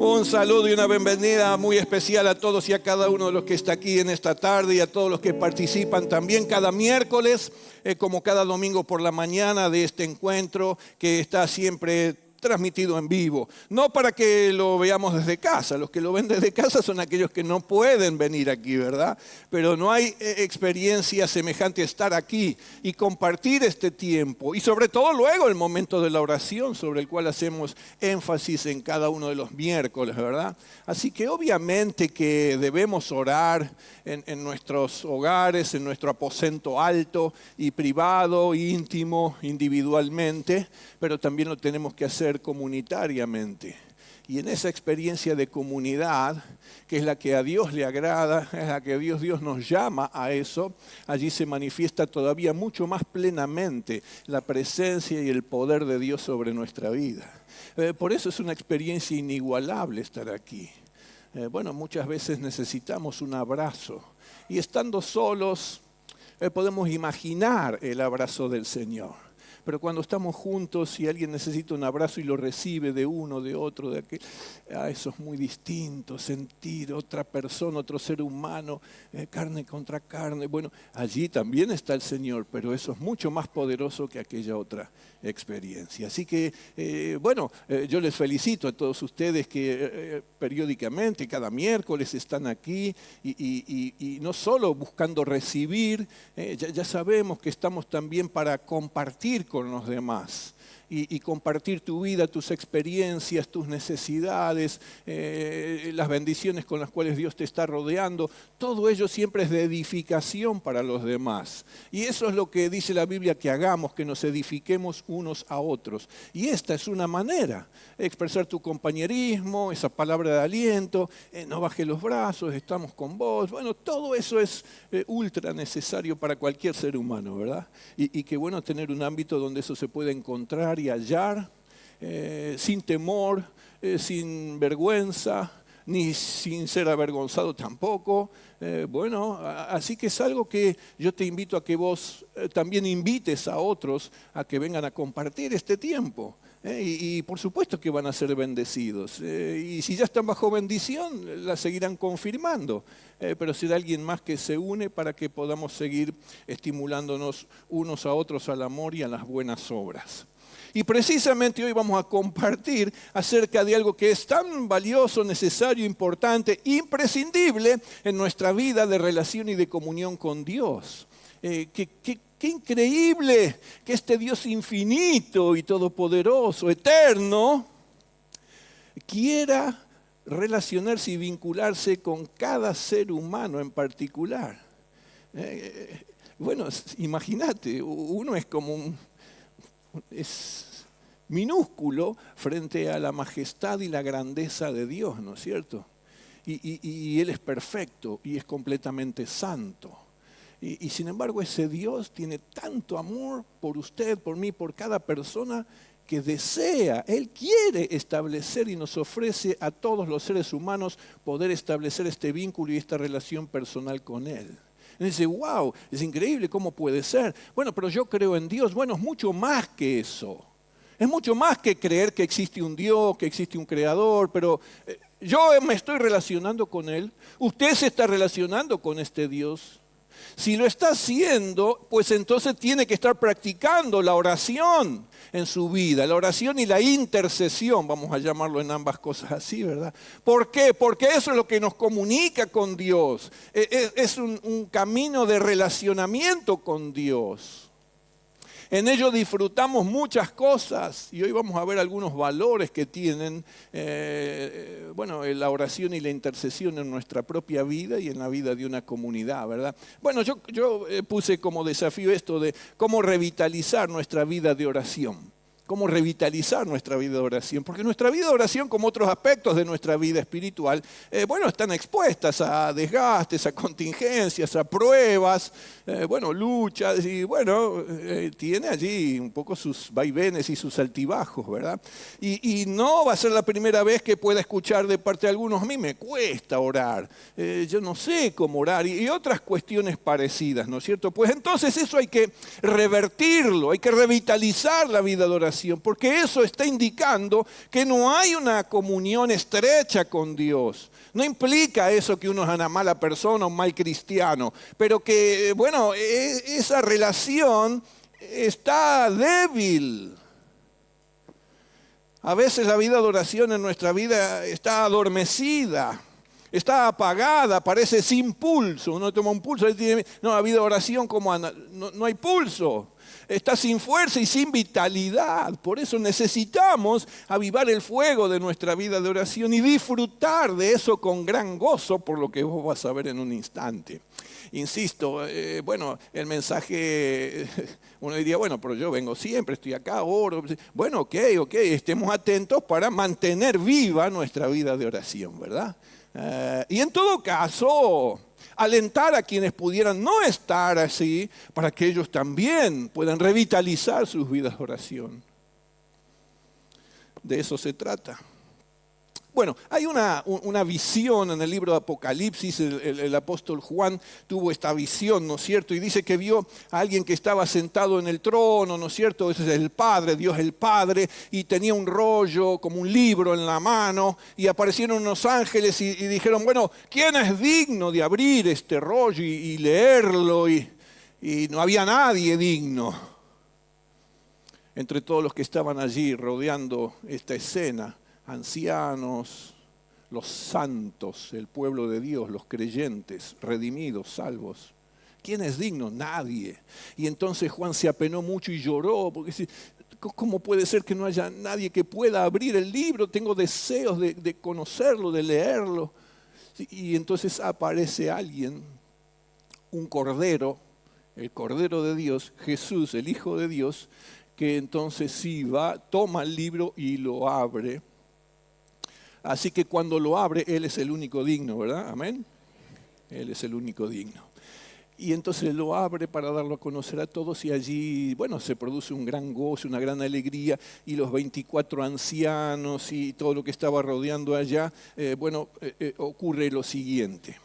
Un saludo y una bienvenida muy especial a todos y a cada uno de los que está aquí en esta tarde y a todos los que participan también cada miércoles, como cada domingo por la mañana de este encuentro que está siempre transmitido en vivo. No para que lo veamos desde casa, los que lo ven desde casa son aquellos que no pueden venir aquí, ¿verdad? Pero no hay experiencia semejante a estar aquí y compartir este tiempo. Y sobre todo luego el momento de la oración, sobre el cual hacemos énfasis en cada uno de los miércoles, ¿verdad? Así que obviamente que debemos orar en nuestros hogares, en nuestro aposento alto y privado, íntimo, individualmente, pero también lo tenemos que hacer comunitariamente. Y en esa experiencia de comunidad, que es la que a Dios le agrada, es la que Dios nos llama a eso, allí se manifiesta todavía mucho más plenamente la presencia y el poder de Dios sobre nuestra vida. Por eso es una experiencia inigualable estar aquí. Muchas veces necesitamos un abrazo y estando solos podemos imaginar el abrazo del Señor. Pero cuando estamos juntos y alguien necesita un abrazo y lo recibe de uno, de otro, de aquel, eso es muy distinto, sentir otra persona, otro ser humano, carne contra carne. Bueno, allí también está el Señor, pero eso es mucho más poderoso que aquella otra experiencia. Así que, yo les felicito a todos ustedes que periódicamente, cada miércoles están aquí y no solo buscando recibir, ya sabemos que estamos también para compartir con los demás. Y compartir tu vida, tus experiencias, tus necesidades, las bendiciones con las cuales Dios te está rodeando. Todo ello siempre es de edificación para los demás. Y eso es lo que dice la Biblia que hagamos, que nos edifiquemos unos a otros. Y esta es una manera, expresar tu compañerismo, esa palabra de aliento, no bajes los brazos, estamos con vos. Bueno, todo eso es ultra necesario para cualquier ser humano, ¿verdad? Y qué bueno tener un ámbito donde eso se puede encontrar y hallar, sin temor, sin vergüenza, ni sin ser avergonzado tampoco. Así que es algo que yo te invito a que vos también invites a otros a que vengan a compartir este tiempo. Y por supuesto que van a ser bendecidos. Y si ya están bajo bendición, la seguirán confirmando. Pero será alguien más que se une para que podamos seguir estimulándonos unos a otros al amor y a las buenas obras. Y precisamente hoy vamos a compartir acerca de algo que es tan valioso, necesario, importante, imprescindible en nuestra vida de relación y de comunión con Dios. Qué increíble que este Dios infinito y todopoderoso, eterno, quiera relacionarse y vincularse con cada ser humano en particular. Imagínate, uno es como es minúsculo frente a la majestad y la grandeza de Dios, ¿no es cierto? Y Él es perfecto y es completamente santo. Y sin embargo ese Dios tiene tanto amor por usted, por mí, por cada persona que desea, Él quiere establecer y nos ofrece a todos los seres humanos poder establecer este vínculo y esta relación personal con Él. Y dice, wow, es increíble, ¿cómo puede ser? Bueno, pero yo creo en Dios. Bueno, es mucho más que eso. Es mucho más que creer que existe un Dios, que existe un creador, pero yo me estoy relacionando con Él. Usted se está relacionando con este Dios. Si lo está haciendo, pues entonces tiene que estar practicando la oración en su vida, la oración y la intercesión, vamos a llamarlo en ambas cosas así, ¿verdad? ¿Por qué? Porque eso es lo que nos comunica con Dios, es un camino de relacionamiento con Dios. En ello disfrutamos muchas cosas y hoy vamos a ver algunos valores que tienen la oración y la intercesión en nuestra propia vida y en la vida de una comunidad, ¿verdad? Bueno, yo puse como desafío esto de cómo revitalizar nuestra vida de oración. Cómo revitalizar nuestra vida de oración, porque nuestra vida de oración, como otros aspectos de nuestra vida espiritual, están expuestas a desgastes, a contingencias, a pruebas, luchas, y tiene allí un poco sus vaivenes y sus altibajos, ¿verdad? Y no va a ser la primera vez que pueda escuchar de parte de algunos, a mí me cuesta orar, yo no sé cómo orar, y otras cuestiones parecidas, ¿no es cierto? Pues entonces eso hay que revertirlo, hay que revitalizar la vida de oración. oración, porque eso está indicando que no hay una comunión estrecha con Dios. No implica eso que uno es una mala persona, un mal cristiano, pero que, bueno, esa relación está débil. A veces la vida de oración en nuestra vida está adormecida, está apagada, parece sin pulso. Uno toma un pulso, no, la vida de oración como no hay pulso. Está sin fuerza y sin vitalidad. Por eso necesitamos avivar el fuego de nuestra vida de oración y disfrutar de eso con gran gozo, por lo que vos vas a ver en un instante. Insisto, bueno, el mensaje, uno diría, bueno, pero yo vengo siempre, estoy acá, oro. Bueno, ok, estemos atentos para mantener viva nuestra vida de oración, ¿verdad? Y en todo caso, alentar a quienes pudieran no estar así, para que ellos también puedan revitalizar sus vidas de oración. De eso se trata. Bueno, hay una visión en el libro de Apocalipsis. El apóstol Juan tuvo esta visión, ¿no es cierto? Y dice que vio a alguien que estaba sentado en el trono, ¿no es cierto? Ese es el Padre, Dios el Padre, y tenía un rollo, como un libro en la mano, y aparecieron unos ángeles y dijeron, bueno, ¿quién es digno de abrir este rollo y leerlo? Y no había nadie digno entre todos los que estaban allí rodeando esta escena. Ancianos, los santos, el pueblo de Dios, los creyentes, redimidos, salvos. ¿Quién es digno? Nadie. Y entonces Juan se apenó mucho y lloró, porque dice, ¿cómo puede ser que no haya nadie que pueda abrir el libro? Tengo deseos de conocerlo, de leerlo. Y entonces aparece alguien, un cordero, el Cordero de Dios, Jesús, el Hijo de Dios, que entonces sí va, toma el libro y lo abre. Así que cuando lo abre, Él es el único digno, ¿verdad? Amén. Él es el único digno. Y entonces lo abre para darlo a conocer a todos y allí, bueno, se produce un gran gozo, una gran alegría y los 24 ancianos y todo lo que estaba rodeando allá, ocurre lo siguiente.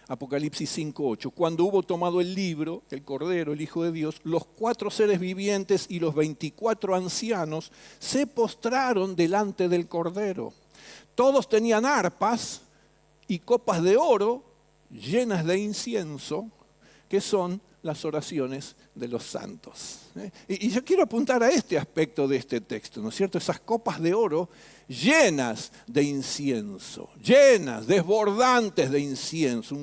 Apocalipsis 5:8. Cuando hubo tomado el libro, el Cordero, el Hijo de Dios, los 4 seres vivientes y los 24 ancianos se postraron delante del Cordero. Todos tenían arpas y copas de oro llenas de incienso, que son las oraciones de los santos. Y yo quiero apuntar a este aspecto de este texto, ¿no es cierto? Esas copas de oro llenas de incienso, llenas, desbordantes de incienso.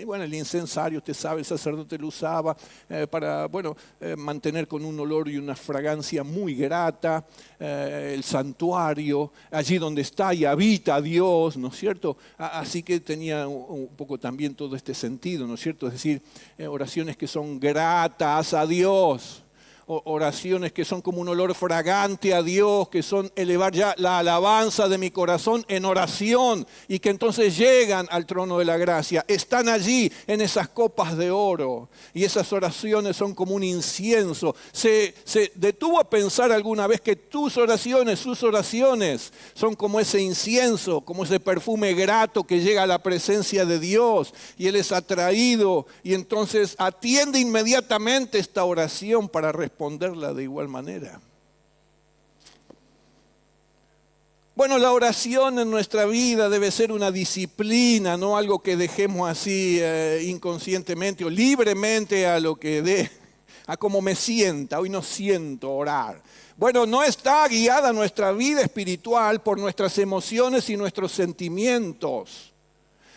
Bueno, el incensario, usted sabe, el sacerdote lo usaba para, mantener con un olor y una fragancia muy grata. El santuario, allí donde está y habita Dios, ¿no es cierto? Así que tenía un poco también todo este sentido, ¿no es cierto? Es decir, oraciones que son gratas a Dios. Oraciones que son como un olor fragante a Dios, que son elevar ya la alabanza de mi corazón en oración y que entonces llegan al trono de la gracia. Están allí en esas copas de oro y esas oraciones son como un incienso. ¿Se detuvo a pensar alguna vez que tus oraciones, sus oraciones son como ese incienso, como ese perfume grato que llega a la presencia de Dios y Él es atraído y entonces atiende inmediatamente esta oración para responderla de igual manera? Bueno, la oración en nuestra vida debe ser una disciplina, no algo que dejemos así inconscientemente o libremente a lo que dé, a como me sienta. Hoy no siento orar. Bueno, no está guiada nuestra vida espiritual por nuestras emociones y nuestros sentimientos.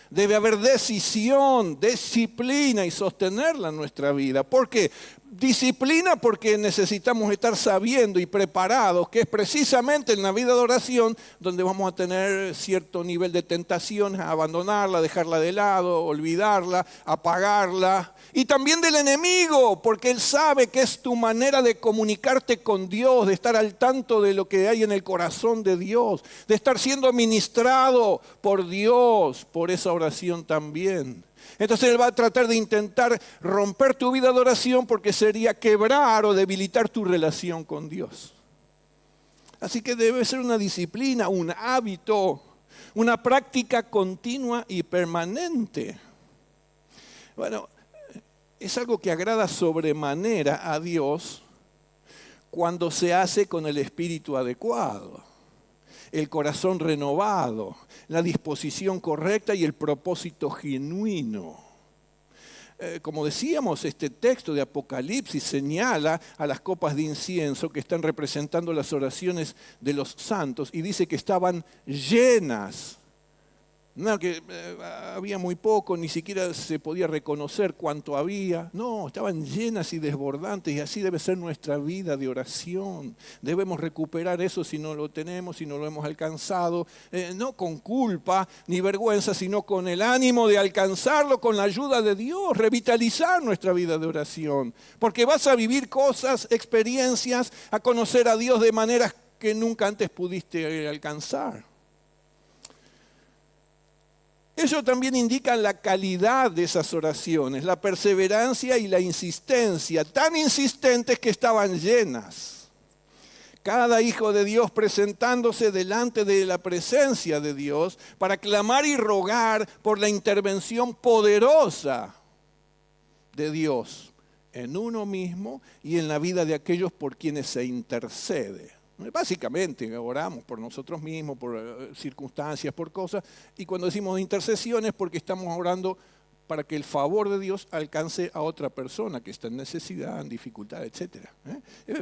Debe haber decisión, disciplina y sostenerla en nuestra vida. ¿Por qué? Disciplina porque necesitamos estar sabiendo y preparados, que es precisamente en la vida de oración donde vamos a tener cierto nivel de tentación a abandonarla, dejarla de lado, olvidarla, apagarla. Y también del enemigo, porque él sabe que es tu manera de comunicarte con Dios, de estar al tanto de lo que hay en el corazón de Dios, de estar siendo ministrado por Dios, por esa oración también. Entonces él va a tratar de intentar romper tu vida de oración porque sería quebrar o debilitar tu relación con Dios. Así que debe ser una disciplina, un hábito, una práctica continua y permanente. Bueno, es algo que agrada sobremanera a Dios cuando se hace con el espíritu adecuado, el corazón renovado, la disposición correcta y el propósito genuino. Como decíamos, este texto de Apocalipsis señala a las copas de incienso que están representando las oraciones de los santos y dice que estaban llenas. No, que había muy poco, ni siquiera se podía reconocer cuánto había. No, estaban llenas y desbordantes, y así debe ser nuestra vida de oración. Debemos recuperar eso si no lo tenemos, si no lo hemos alcanzado, no con culpa ni vergüenza, sino con el ánimo de alcanzarlo con la ayuda de Dios, revitalizar nuestra vida de oración. Porque vas a vivir cosas, experiencias, a conocer a Dios de maneras que nunca antes pudiste alcanzar. Ello también indica la calidad de esas oraciones, la perseverancia y la insistencia, tan insistentes que estaban llenas. Cada hijo de Dios presentándose delante de la presencia de Dios para clamar y rogar por la intervención poderosa de Dios en uno mismo y en la vida de aquellos por quienes se intercede. Básicamente oramos por nosotros mismos, por circunstancias, por cosas, y cuando decimos intercesión es porque estamos orando para que el favor de Dios alcance a otra persona que está en necesidad, en dificultad, etc.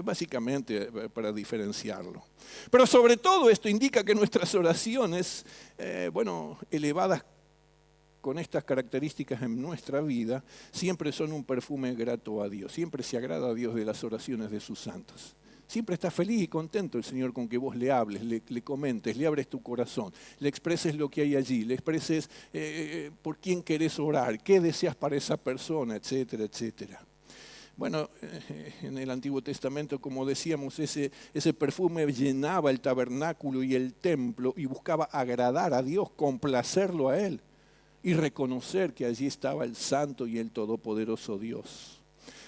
Básicamente para diferenciarlo. Pero sobre todo esto indica que nuestras oraciones, elevadas con estas características en nuestra vida, siempre son un perfume grato a Dios, siempre se agrada a Dios de las oraciones de sus santos. Siempre está feliz y contento el Señor con que vos le hables, le comentes, le abres tu corazón, le expreses lo que hay allí, le expreses por quién querés orar, qué deseas para esa persona, etcétera, etcétera. Bueno, en el Antiguo Testamento, como decíamos, ese perfume llenaba el tabernáculo y el templo y buscaba agradar a Dios, complacerlo a Él y reconocer que allí estaba el santo y el todopoderoso Dios.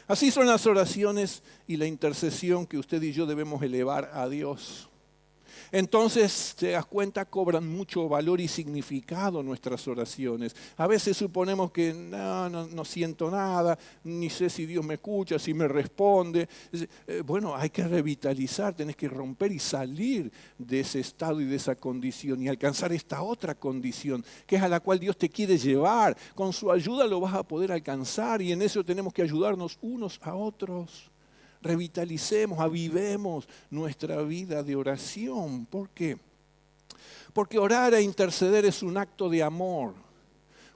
Así son las oraciones y la intercesión que usted y yo debemos elevar a Dios. Entonces, te das cuenta, cobran mucho valor y significado nuestras oraciones. A veces suponemos que no siento nada, ni sé si Dios me escucha, si me responde. Bueno, hay que revitalizar, tenés que romper y salir de ese estado y de esa condición y alcanzar esta otra condición, que es a la cual Dios te quiere llevar. Con su ayuda lo vas a poder alcanzar y en eso tenemos que ayudarnos unos a otros. Revitalicemos, avivemos nuestra vida de oración. ¿Por qué? Porque orar e interceder es un acto de amor.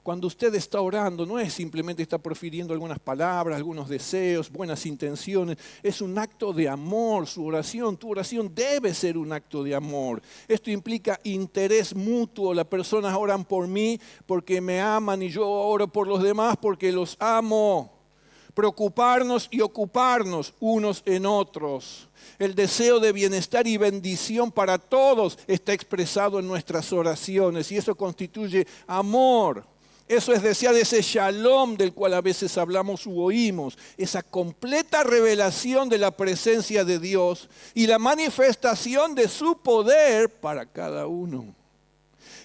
Cuando usted está orando, no es simplemente estar profiriendo algunas palabras, algunos deseos, buenas intenciones. Es un acto de amor, su oración. Tu oración debe ser un acto de amor. Esto implica interés mutuo. Las personas oran por mí porque me aman y yo oro por los demás porque los amo. Preocuparnos y ocuparnos unos en otros. El deseo de bienestar y bendición para todos está expresado en nuestras oraciones y eso constituye amor. Eso es desear ese shalom del cual a veces hablamos u oímos, esa completa revelación de la presencia de Dios y la manifestación de su poder para cada uno.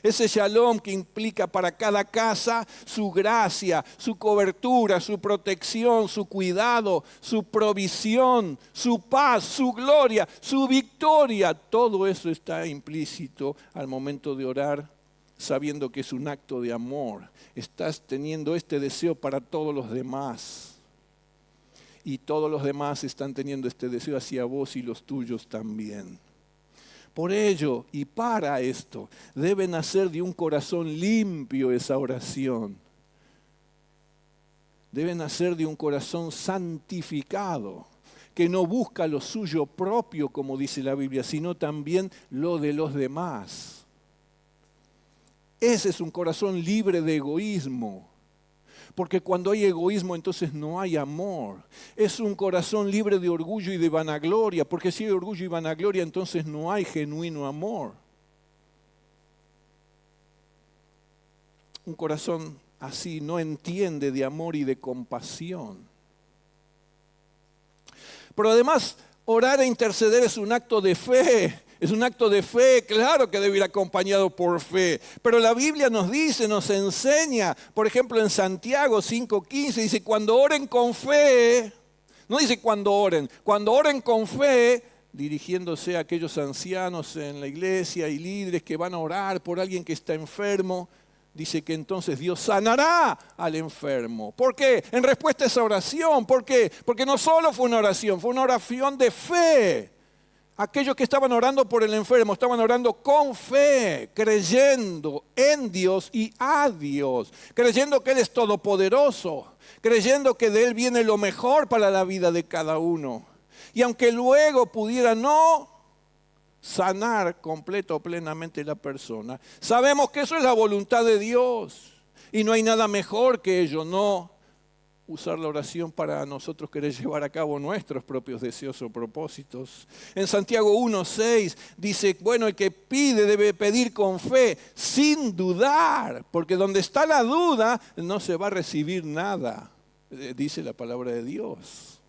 Ese shalom que implica para cada casa su gracia, su cobertura, su protección, su cuidado, su provisión, su paz, su gloria, su victoria. Todo eso está implícito al momento de orar, sabiendo que es un acto de amor. Estás teniendo este deseo para todos los demás. Y todos los demás están teniendo este deseo hacia vos y los tuyos también. Por ello y para esto debe nacer de un corazón limpio esa oración. Debe nacer de un corazón santificado, que no busca lo suyo propio, como dice la Biblia, sino también lo de los demás. Ese es un corazón libre de egoísmo. Porque cuando hay egoísmo, entonces no hay amor. Es un corazón libre de orgullo y de vanagloria, porque si hay orgullo y vanagloria, entonces no hay genuino amor. Un corazón así no entiende de amor y de compasión. Pero además, orar e interceder es un acto de fe. Es un acto de fe, claro que debe ir acompañado por fe. Pero la Biblia nos dice, nos enseña, por ejemplo en Santiago 5:15, dice, cuando oren con fe, No dice cuando oren con fe, dirigiéndose a aquellos ancianos en la iglesia y líderes que van a orar por alguien que está enfermo. Dice que entonces Dios sanará al enfermo. ¿Por qué? En respuesta a esa oración. ¿Por qué? Porque no solo fue una oración de fe. Aquellos que estaban orando por el enfermo estaban orando con fe, creyendo en Dios y a Dios, creyendo que Él es todopoderoso, creyendo que de Él viene lo mejor para la vida de cada uno. Y aunque luego pudiera no sanar completo o plenamente la persona, sabemos que eso es la voluntad de Dios y no hay nada mejor que ello, no usar la oración para nosotros querer llevar a cabo nuestros propios deseos o propósitos. En Santiago 1:6 dice, bueno, el que pide debe pedir con fe, sin dudar, porque donde está la duda no se va a recibir nada, dice la palabra de Dios.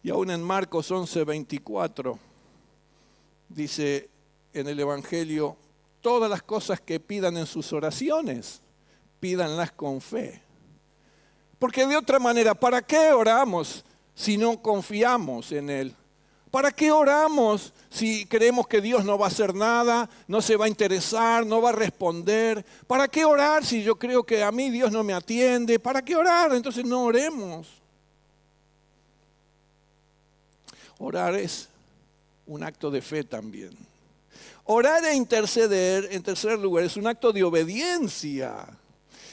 Y aún en Marcos 11:24 dice en el Evangelio, todas las cosas que pidan en sus oraciones, pídanlas con fe. Porque de otra manera, ¿para qué oramos si no confiamos en Él? ¿Para qué oramos si creemos que Dios no va a hacer nada, no se va a interesar, no va a responder? ¿Para qué orar si yo creo que a mí Dios no me atiende? ¿Para qué orar? Entonces no oremos. Orar es un acto de fe también. Orar e interceder, en tercer lugar, es un acto de obediencia.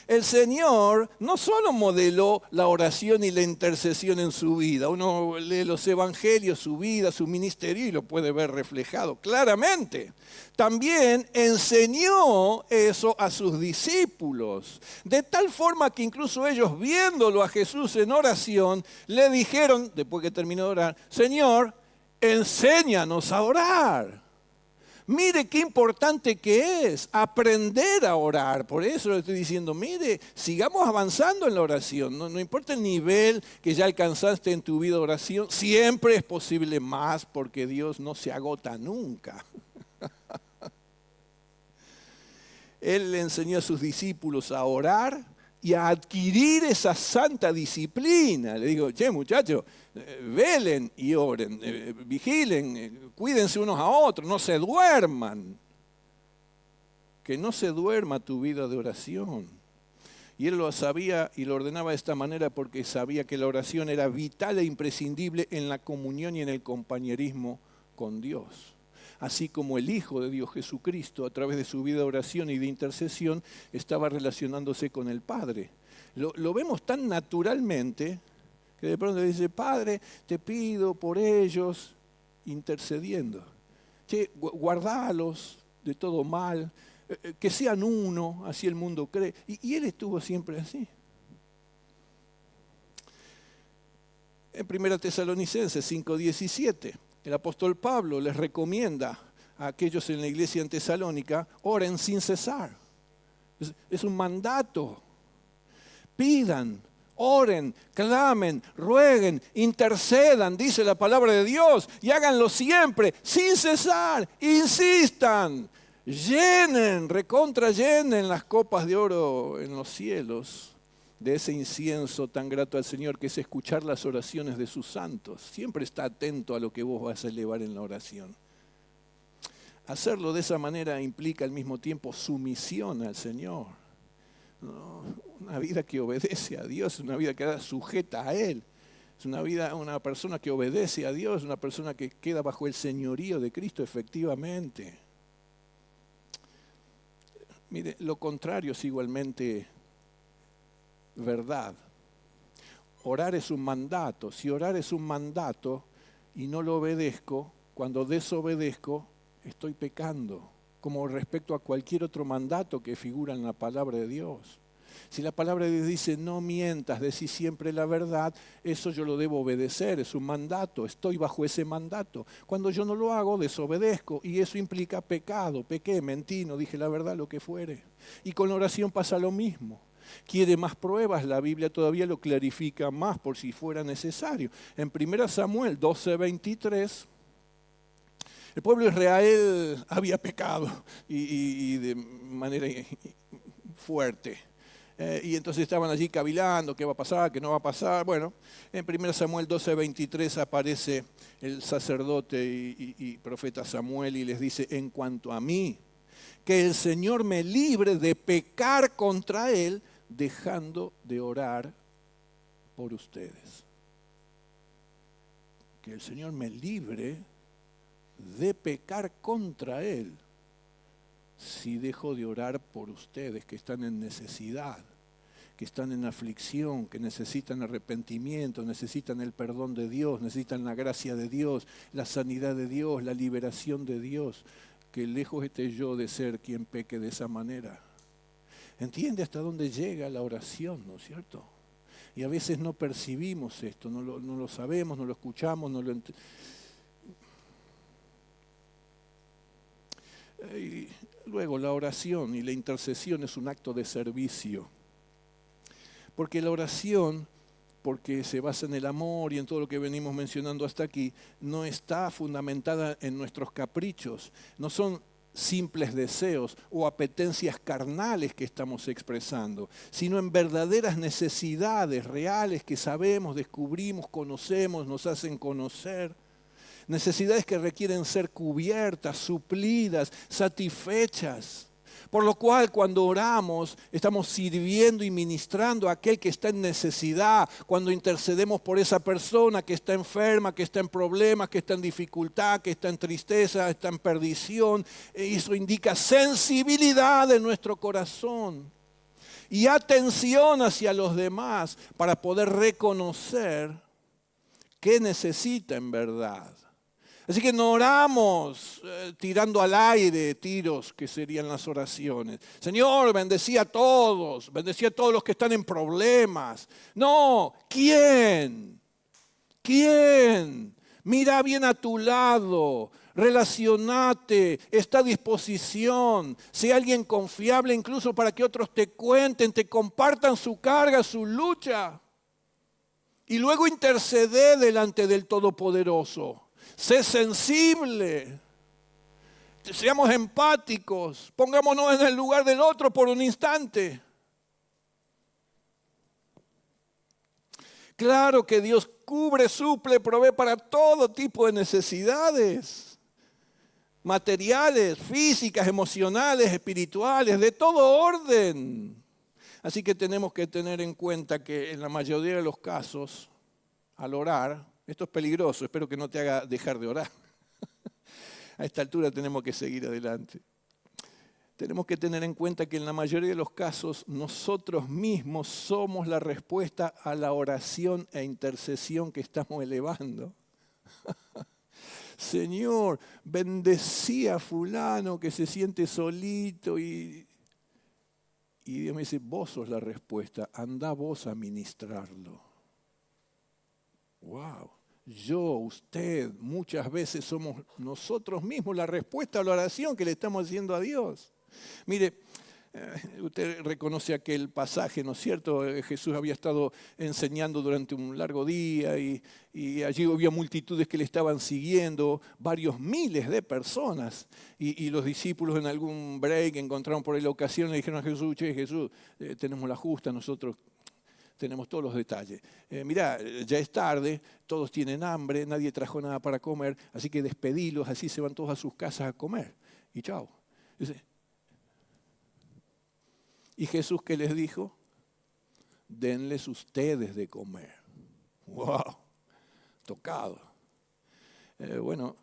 El Señor no solo modeló la oración y la intercesión en su vida. Uno lee los evangelios, su vida, su ministerio y lo puede ver reflejado claramente. También enseñó eso a sus discípulos. De tal forma que incluso ellos, viéndolo a Jesús en oración, le dijeron, después que terminó de orar, Señor, enséñanos a orar. Mire qué importante que es aprender a orar. Por eso le estoy diciendo, mire, sigamos avanzando en la oración. No importa el nivel que ya alcanzaste en tu vida de oración, siempre es posible más porque Dios no se agota nunca. Él le enseñó a sus discípulos a orar y a adquirir esa santa disciplina. Le digo, che muchachos, velen y oren, vigilen, cuídense unos a otros, no se duerman. Que no se duerma tu vida de oración. Y él lo sabía y lo ordenaba de esta manera porque sabía que la oración era vital e imprescindible en la comunión y en el compañerismo con Dios. Así como el Hijo de Dios Jesucristo, a través de su vida de oración y de intercesión, estaba relacionándose con el Padre. Lo vemos tan naturalmente que de pronto dice, Padre, te pido por ellos, intercediendo. Che, guardalos de todo mal, que sean uno, así el mundo cree. Y él estuvo siempre así. En 1 Tesalonicenses 5:17, el apóstol Pablo les recomienda a aquellos en la iglesia en Tesalónica, oren sin cesar. Es un mandato. Pidan, oren, clamen, rueguen, intercedan, dice la palabra de Dios, y háganlo siempre, sin cesar, insistan, llenen, llenen las copas de oro en los cielos de ese incienso tan grato al Señor que es escuchar las oraciones de sus santos. Siempre está atento a lo que vos vas a elevar en la oración. Hacerlo de esa manera implica al mismo tiempo sumisión al Señor. Una vida que obedece a Dios, una vida que queda sujeta a Él. Es una persona que obedece a Dios, una persona que queda bajo el señorío de Cristo efectivamente. Mire, lo contrario es igualmente verdad. Orar es un mandato. Si orar es un mandato y no lo obedezco, cuando desobedezco, estoy pecando, como respecto a cualquier otro mandato que figura en la palabra de Dios. Si la palabra de Dios dice no mientas, decí siempre la verdad, eso yo lo debo obedecer, es un mandato, estoy bajo ese mandato. Cuando yo no lo hago, desobedezco y eso implica pecado, pequé, mentí, no dije la verdad, lo que fuere. Y con la oración pasa lo mismo. Quiere más pruebas, la Biblia todavía lo clarifica más por si fuera necesario. En 1 Samuel 12:23, el pueblo de Israel había pecado y de manera fuerte. Y entonces estaban allí cavilando, qué va a pasar, qué no va a pasar. Bueno, en 1 Samuel 12:23 aparece el sacerdote y profeta Samuel y les dice, en cuanto a mí, que el Señor me libre de pecar contra Él, dejando de orar por ustedes. Que el Señor me libre de pecar contra Él si dejo de orar por ustedes que están en necesidad, que están en aflicción, que necesitan arrepentimiento, necesitan el perdón de Dios, necesitan la gracia de Dios, la sanidad de Dios, la liberación de Dios. Que lejos esté yo de ser quien peque de esa manera. ¿Entiende hasta dónde llega la oración, no es cierto? Y a veces no percibimos esto, no lo sabemos, no lo escuchamos, no lo entendemos. Y luego la oración y la intercesión es un acto de servicio. Porque la oración, porque se basa en el amor y en todo lo que venimos mencionando hasta aquí, no está fundamentada en nuestros caprichos, no son simples deseos o apetencias carnales que estamos expresando, sino en verdaderas necesidades reales que sabemos, descubrimos, conocemos, nos hacen conocer. Necesidades que requieren ser cubiertas, suplidas, satisfechas. Por lo cual cuando oramos estamos sirviendo y ministrando a aquel que está en necesidad. Cuando intercedemos por esa persona que está enferma, que está en problemas, que está en dificultad, que está en tristeza, está en perdición. Eso indica sensibilidad de nuestro corazón y atención hacia los demás para poder reconocer qué necesita en verdad. Así que no oramos tirando al aire tiros, que serían las oraciones. Señor, bendecí a todos los que están en problemas. No, ¿quién? ¿Quién? Mira bien a tu lado, relacionate, está a disposición. Sea alguien confiable incluso para que otros te cuenten, te compartan su carga, su lucha. Y luego intercede delante del Todopoderoso. Sé sensible, seamos empáticos, pongámonos en el lugar del otro por un instante. Claro que Dios cubre, suple, provee para todo tipo de necesidades, materiales, físicas, emocionales, espirituales, de todo orden. Así que tenemos que tener en cuenta que en la mayoría de los casos, al orar, esto es peligroso, espero que no te haga dejar de orar. A esta altura tenemos que seguir adelante. Tenemos que tener en cuenta que en la mayoría de los casos nosotros mismos somos la respuesta a la oración e intercesión que estamos elevando. Señor, bendecí a fulano que se siente solito y Dios me dice, vos sos la respuesta, andá vos a ministrarlo. Wow. Yo, usted, muchas veces somos nosotros mismos la respuesta a la oración que le estamos haciendo a Dios. Mire, usted reconoce aquel pasaje, ¿no es cierto? Jesús había estado enseñando durante un largo día y allí había multitudes que le estaban siguiendo, varios miles de personas. Y los discípulos en algún break encontraron por ahí la ocasión y le dijeron a Jesús, che, Jesús, tenemos la justa, nosotros tenemos todos los detalles. Mirá, ya es tarde, todos tienen hambre, nadie trajo nada para comer, así que despedilos, así se van todos a sus casas a comer. Y chao. ¿Y Jesús qué les dijo? Denles ustedes de comer. ¡Wow! Tocado. Bueno,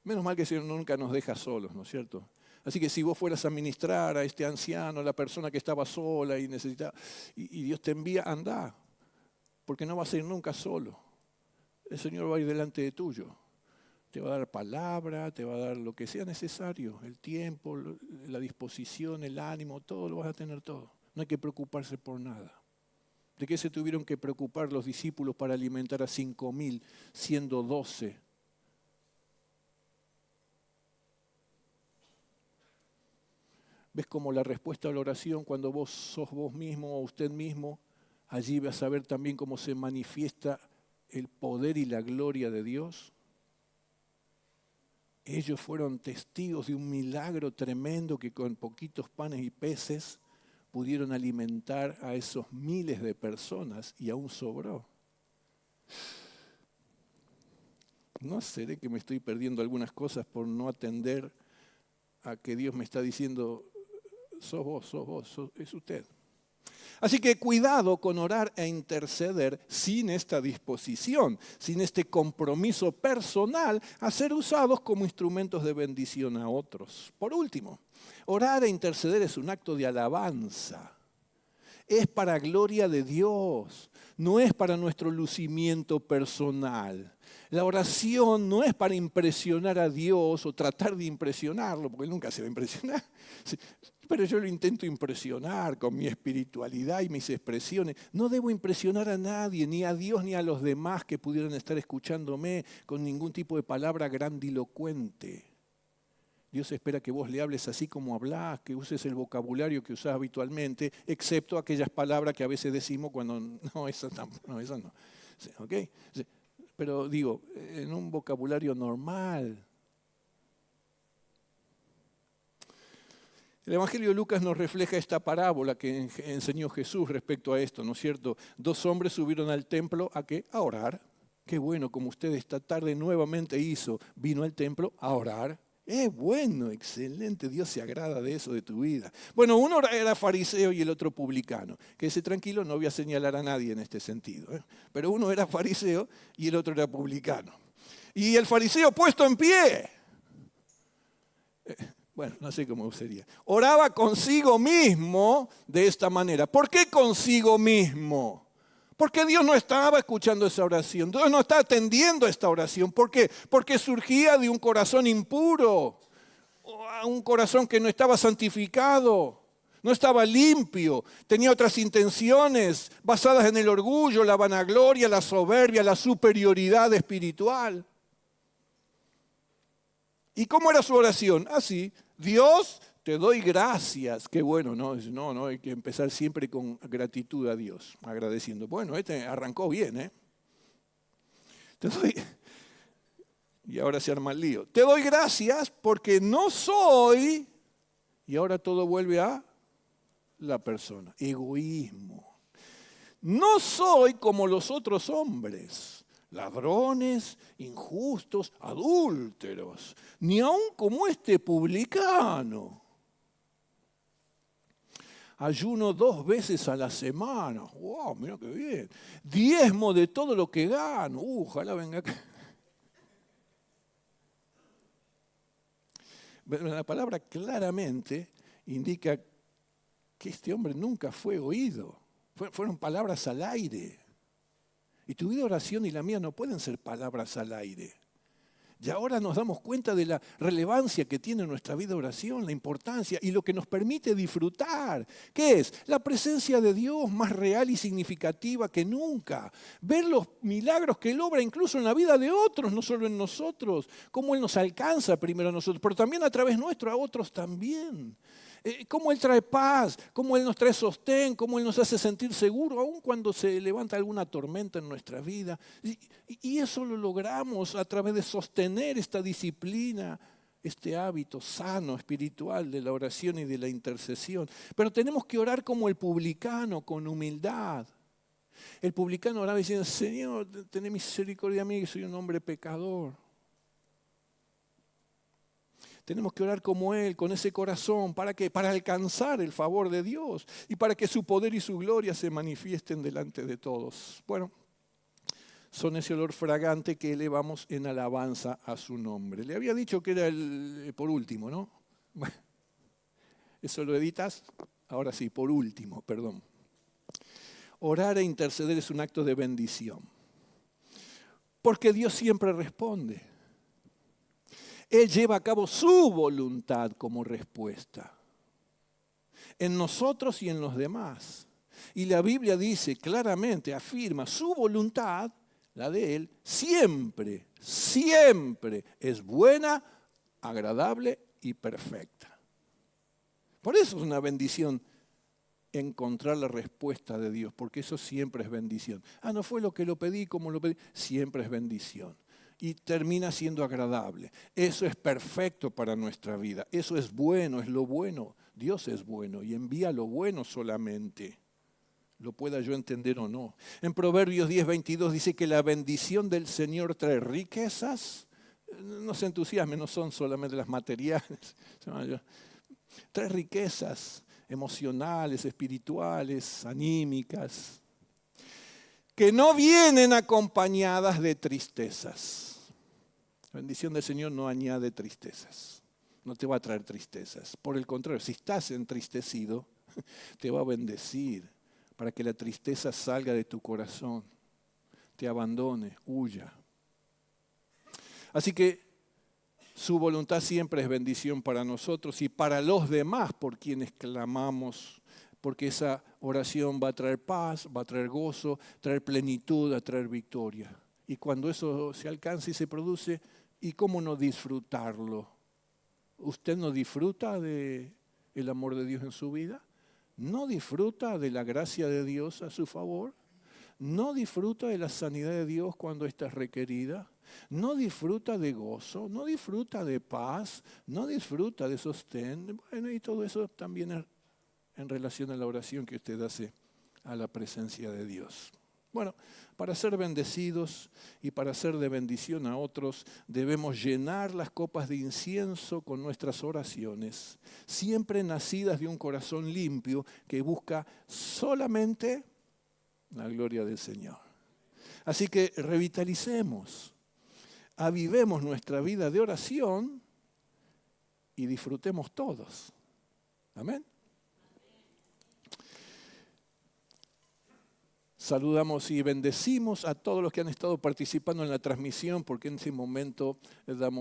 menos mal que el Señor nunca nos deja solos, ¿no es cierto? Así que si vos fueras a ministrar a este anciano, a la persona que estaba sola y necesitaba, y Dios te envía, andá, porque no vas a ir nunca solo. El Señor va a ir delante de tuyo. Te va a dar palabra, te va a dar lo que sea necesario, el tiempo, la disposición, el ánimo, todo lo vas a tener todo. No hay que preocuparse por nada. ¿De qué se tuvieron que preocupar los discípulos para alimentar a 5.000, siendo 12? ¿Ves cómo la respuesta a la oración, cuando vos sos vos mismo o usted mismo, allí vas a ver también cómo se manifiesta el poder y la gloria de Dios? Ellos fueron testigos de un milagro tremendo que con poquitos panes y peces pudieron alimentar a esos miles de personas y aún sobró. ¿No seré que me estoy perdiendo algunas cosas por no atender a que Dios me está diciendo, sos vos, es usted? Así que cuidado con orar e interceder sin esta disposición, sin este compromiso personal a ser usados como instrumentos de bendición a otros. Por último, orar e interceder es un acto de alabanza. Es para gloria de Dios, no es para nuestro lucimiento personal. La oración no es para impresionar a Dios o tratar de impresionarlo, porque Él nunca se va a impresionar. Pero yo lo intento impresionar con mi espiritualidad y mis expresiones. No debo impresionar a nadie, ni a Dios ni a los demás que pudieran estar escuchándome con ningún tipo de palabra grandilocuente. Dios espera que vos le hables así como hablás, que uses el vocabulario que usás habitualmente, excepto aquellas palabras que a veces decimos cuando no, esas no. ¿Ok? Pero digo, en un vocabulario normal. El Evangelio de Lucas nos refleja esta parábola que enseñó Jesús respecto a esto, ¿no es cierto? 2 hombres subieron al templo ¿a qué? A orar. Qué bueno, como usted esta tarde nuevamente vino al templo a orar. Es bueno, excelente, Dios se agrada de eso, de tu vida. Bueno, uno era fariseo y el otro publicano. Quédese tranquilo, no voy a señalar a nadie en este sentido. Pero uno era fariseo y el otro era publicano. Y el fariseo puesto en pie. Bueno, no sé cómo sería. Oraba consigo mismo de esta manera. ¿Por qué consigo mismo? Porque Dios no estaba escuchando esa oración. Dios no está atendiendo esta oración. ¿Por qué? Porque surgía de un corazón impuro. Un corazón que no estaba santificado. No estaba limpio. Tenía otras intenciones basadas en el orgullo, la vanagloria, la soberbia, la superioridad espiritual. ¿Y cómo era su oración? Así, Dios, te doy gracias. Qué bueno, no, hay que empezar siempre con gratitud a Dios, agradeciendo. Bueno, este arrancó bien, ¿eh? Y ahora se arma el lío. Te doy gracias porque no soy, y ahora todo vuelve a la persona, egoísmo. No soy como los otros hombres. Ladrones, injustos, adúlteros, ni aun como este publicano. Ayuno 2 veces a la semana. ¡Wow! Mira qué bien. Diezmo de todo lo que gano. Ojalá venga acá. La palabra claramente indica que este hombre nunca fue oído. Fueron palabras al aire. Y tu vida de oración y la mía no pueden ser palabras al aire. Y ahora nos damos cuenta de la relevancia que tiene nuestra vida de oración, la importancia y lo que nos permite disfrutar. ¿Qué es? La presencia de Dios más real y significativa que nunca. Ver los milagros que Él obra incluso en la vida de otros, no solo en nosotros. Cómo Él nos alcanza primero a nosotros, pero también a través nuestro a otros también. Cómo Él trae paz, cómo Él nos trae sostén, cómo Él nos hace sentir seguros, aun cuando se levanta alguna tormenta en nuestra vida. Y eso lo logramos a través de sostener esta disciplina, este hábito sano, espiritual de la oración y de la intercesión. Pero tenemos que orar como el publicano, con humildad. El publicano oraba diciendo, Señor, ten misericordia de mí, que soy un hombre pecador. Tenemos que orar como Él, con ese corazón. ¿Para qué? Para alcanzar el favor de Dios y para que su poder y su gloria se manifiesten delante de todos. Bueno, son ese olor fragante que elevamos en alabanza a su nombre. Le había dicho que era el por último, ¿no? Bueno, ¿eso lo editas? Ahora sí, por último, perdón. Orar e interceder es un acto de bendición. Porque Dios siempre responde. Él lleva a cabo su voluntad como respuesta. En nosotros y en los demás. Y la Biblia dice claramente, afirma, su voluntad, la de Él, siempre, siempre es buena, agradable y perfecta. Por eso es una bendición encontrar la respuesta de Dios, porque eso siempre es bendición. No fue lo que lo pedí, como lo pedí, siempre es bendición. Y termina siendo agradable. Eso es perfecto para nuestra vida. Eso es bueno, es lo bueno Dios es bueno y envía lo bueno solamente, lo pueda yo entender o no. En Proverbios 10:22 dice que la bendición del Señor trae riquezas. No se entusiasmen, no son solamente las materiales. Trae riquezas emocionales, espirituales, anímicas, que no vienen acompañadas de tristezas. La bendición del Señor no añade tristezas, no te va a traer tristezas. Por el contrario, si estás entristecido, te va a bendecir para que la tristeza salga de tu corazón, te abandone, huya. Así que su voluntad siempre es bendición para nosotros y para los demás por quienes clamamos, porque esa oración va a traer paz, va a traer gozo, traer plenitud, a traer victoria. Y cuando eso se alcanza y se produce, ¿y cómo no disfrutarlo? ¿Usted no disfruta del amor de Dios en su vida? ¿No disfruta de la gracia de Dios a su favor? ¿No disfruta de la sanidad de Dios cuando ésta es requerida? ¿No disfruta de gozo? ¿No disfruta de paz? ¿No disfruta de sostén? Bueno, y todo eso también es en relación a la oración que usted hace a la presencia de Dios. Bueno, para ser bendecidos y para ser de bendición a otros, debemos llenar las copas de incienso con nuestras oraciones, siempre nacidas de un corazón limpio que busca solamente la gloria del Señor. Así que revitalicemos, avivemos nuestra vida de oración y disfrutemos todos. Amén. Saludamos y bendecimos a todos los que han estado participando en la transmisión, porque en este momento damos